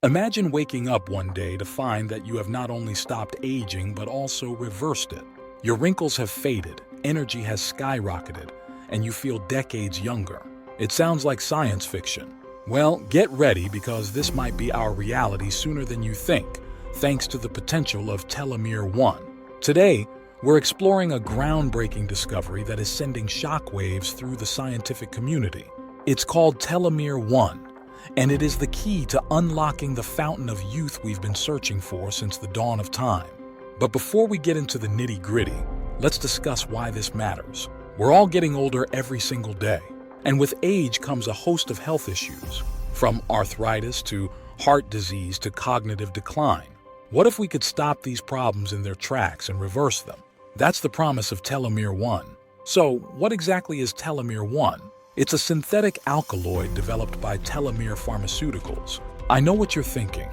Imagine waking up one day to find that you have not only stopped aging but also reversed it. Your wrinkles have faded, energy has skyrocketed, and you feel decades younger. It sounds like science fiction. Well, get ready because this might be our reality sooner than you think, thanks to the potential of Telomir-1. Today, we're exploring a groundbreaking discovery that is sending shockwaves through the scientific community. It's called Telomir-1, and it is the key to unlocking the fountain of youth we've been searching for since the dawn of time. But before we get into the nitty-gritty, let's discuss why this matters. We're all getting older every single day, and with age comes a host of health issues, from arthritis to heart disease to cognitive decline. What if we could stop these problems in their tracks and reverse them? That's the promise of Telomir-1. So, what exactly is Telomir-1? It's a synthetic alkaloid developed by Telomere Pharmaceuticals. I know what you're thinking.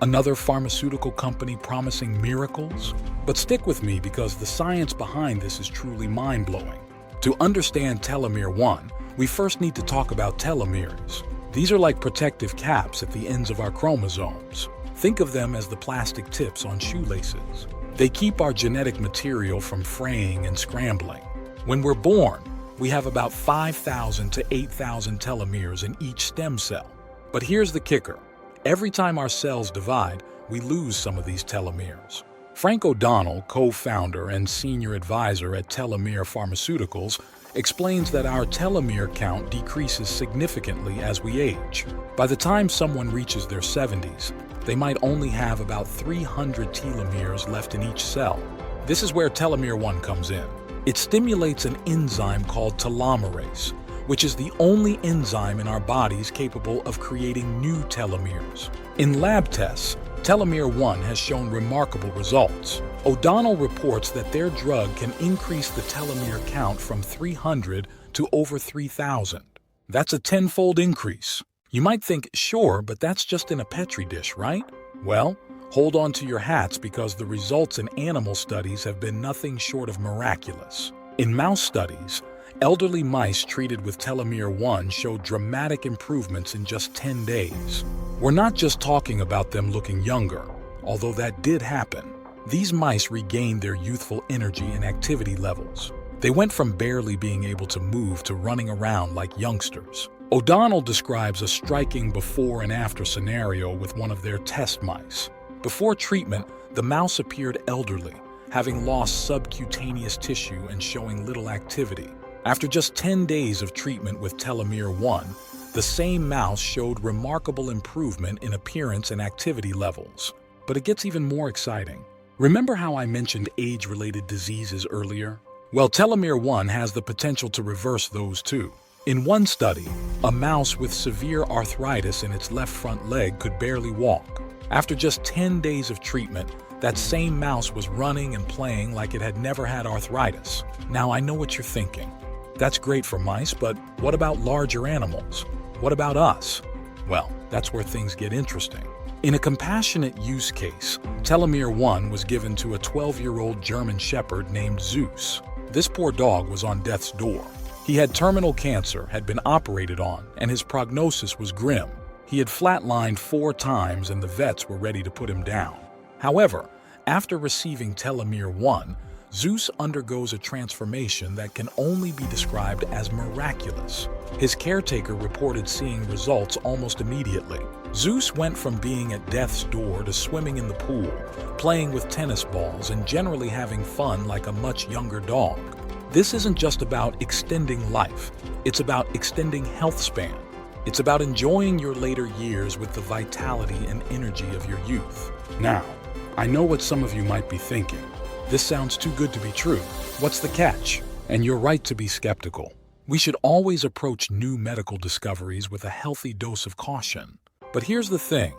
Another pharmaceutical company promising miracles? But stick with me because the science behind this is truly mind-blowing. To understand Telomir-1, we first need to talk about telomeres. These are like protective caps at the ends of our chromosomes. Think of them as the plastic tips on shoelaces. They keep our genetic material from fraying and scrambling. When we're born, we have about 5,000 to 8,000 telomeres in each stem cell. But here's the kicker. Every time our cells divide, we lose some of these telomeres. Frank O'Donnell, co-founder and senior advisor at Telomere Pharmaceuticals, explains that our telomere count decreases significantly as we age. By the time someone reaches their 70s, they might only have about 300 telomeres left in each cell. This is where Telomir-1 comes in. It stimulates an enzyme called telomerase, which is the only enzyme in our bodies capable of creating new telomeres. In lab tests, Telomir-1 has shown remarkable results. O'Donnell reports that their drug can increase the telomere count from 300 to over 3,000. That's a tenfold increase. You might think, sure, but that's just in a petri dish, right? Well, hold on to your hats because the results in animal studies have been nothing short of miraculous. In mouse studies, elderly mice treated with Telomir-1 showed dramatic improvements in just 10 days. We're not just talking about them looking younger, although that did happen. These mice regained their youthful energy and activity levels. They went from barely being able to move to running around like youngsters. O'Donnell describes a striking before and after scenario with one of their test mice. Before treatment, the mouse appeared elderly, having lost subcutaneous tissue and showing little activity. After just 10 days of treatment with Telomir-1, the same mouse showed remarkable improvement in appearance and activity levels. But it gets even more exciting. Remember how I mentioned age-related diseases earlier? Well, Telomir-1 has the potential to reverse those too. In one study, a mouse with severe arthritis in its left front leg could barely walk. After just 10 days of treatment, that same mouse was running and playing like it had never had arthritis. Now, I know what you're thinking. That's great for mice, but what about larger animals? What about us? Well, that's where things get interesting. In a compassionate use case, Telomir-1 was given to a 12-year-old German shepherd named Zeus. This poor dog was on death's door. He had terminal cancer, had been operated on, and his prognosis was grim. He had flatlined 4 times and the vets were ready to put him down. However, after receiving Telomir-1, Zeus undergoes a transformation that can only be described as miraculous. His caretaker reported seeing results almost immediately. Zeus went from being at death's door to swimming in the pool, playing with tennis balls, and generally having fun like a much younger dog. This isn't just about extending life, it's about extending health span. It's about enjoying your later years with the vitality and energy of your youth. Now, I know what some of you might be thinking. This sounds too good to be true. What's the catch? And you're right to be skeptical. We should always approach new medical discoveries with a healthy dose of caution. But here's the thing.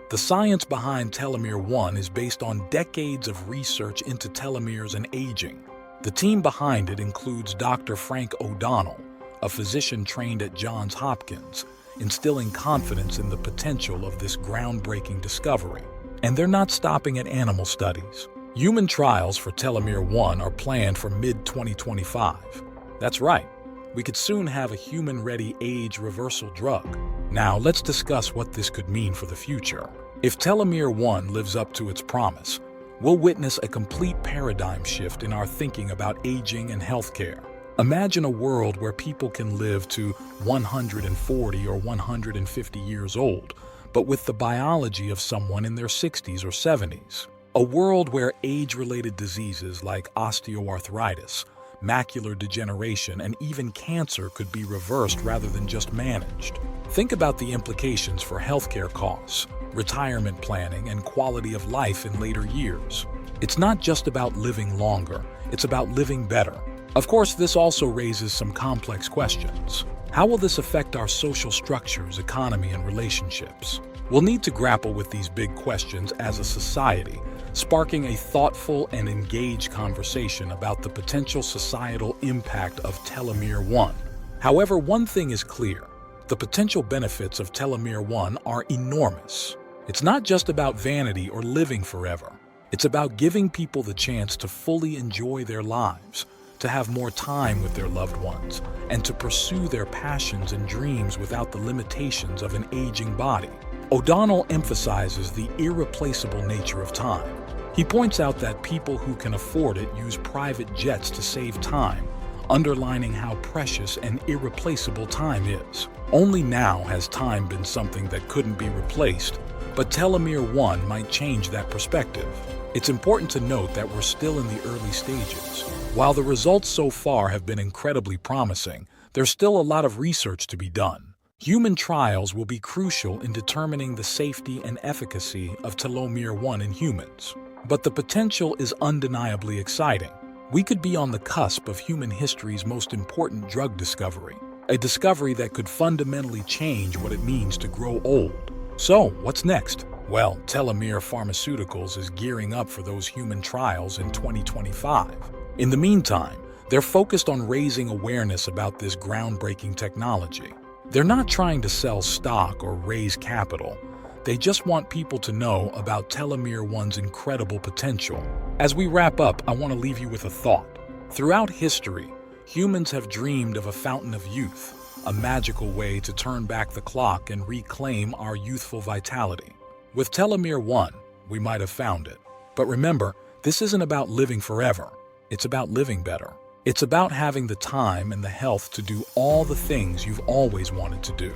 The science behind Telomir-1 is based on decades of research into telomeres and aging. The team behind it includes Dr. Frank O'Donnell, a physician trained at Johns Hopkins, instilling confidence in the potential of this groundbreaking discovery. And they're not stopping at animal studies. Human trials for Telomir-1 are planned for mid-2025. That's right, we could soon have a human-ready age reversal drug. Now let's discuss what this could mean for the future. If Telomir-1 lives up to its promise, we'll witness a complete paradigm shift in our thinking about aging and healthcare. Imagine a world where people can live to 140 or 150 years old, but with the biology of someone in their 60s or 70s. A world where age-related diseases like osteoarthritis, macular degeneration, and even cancer could be reversed rather than just managed. Think about the implications for healthcare costs, retirement planning, and quality of life in later years. It's not just about living longer, it's about living better. Of course, this also raises some complex questions. How will this affect our social structures, economy, and relationships? We'll need to grapple with these big questions as a society, sparking a thoughtful and engaged conversation about the potential societal impact of Telomir-1. However, one thing is clear: the potential benefits of Telomir-1 are enormous. It's not just about vanity or living forever. It's about giving people the chance to fully enjoy their lives, to have more time with their loved ones, and to pursue their passions and dreams without the limitations of an aging body. O'Donnell emphasizes the irreplaceable nature of time. He points out that people who can afford it use private jets to save time, underlining how precious and irreplaceable time is. Only now has time been something that couldn't be replaced, but Telomir-1 might change that perspective. It's important to note that we're still in the early stages. While the results so far have been incredibly promising, there's still a lot of research to be done. Human trials will be crucial in determining the safety and efficacy of Telomir-1 in humans. But the potential is undeniably exciting. We could be on the cusp of human history's most important drug discovery, a discovery that could fundamentally change what it means to grow old. So, what's next? Well, Telomere Pharmaceuticals is gearing up for those human trials in 2025. In the meantime, they're focused on raising awareness about this groundbreaking technology. They're not trying to sell stock or raise capital. They just want people to know about Telomir-1's incredible potential. As we wrap up, I want to leave you with a thought. Throughout history, humans have dreamed of a fountain of youth, a magical way to turn back the clock and reclaim our youthful vitality. With Telomir-1, we might have found it. But remember, this isn't about living forever. It's about living better. It's about having the time and the health to do all the things you've always wanted to do.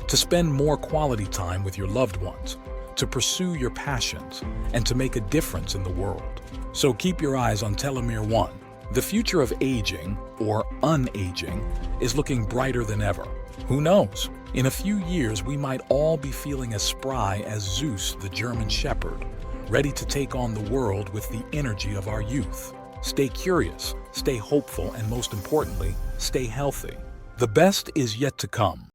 To spend more quality time with your loved ones, to pursue your passions, and to make a difference in the world. So keep your eyes on Telomir-1. The future of aging, or unaging, is looking brighter than ever. Who knows? In a few years, we might all be feeling as spry as Zeus, the German shepherd, ready to take on the world with the energy of our youth. Stay curious, stay hopeful, and most importantly, stay healthy. The best is yet to come.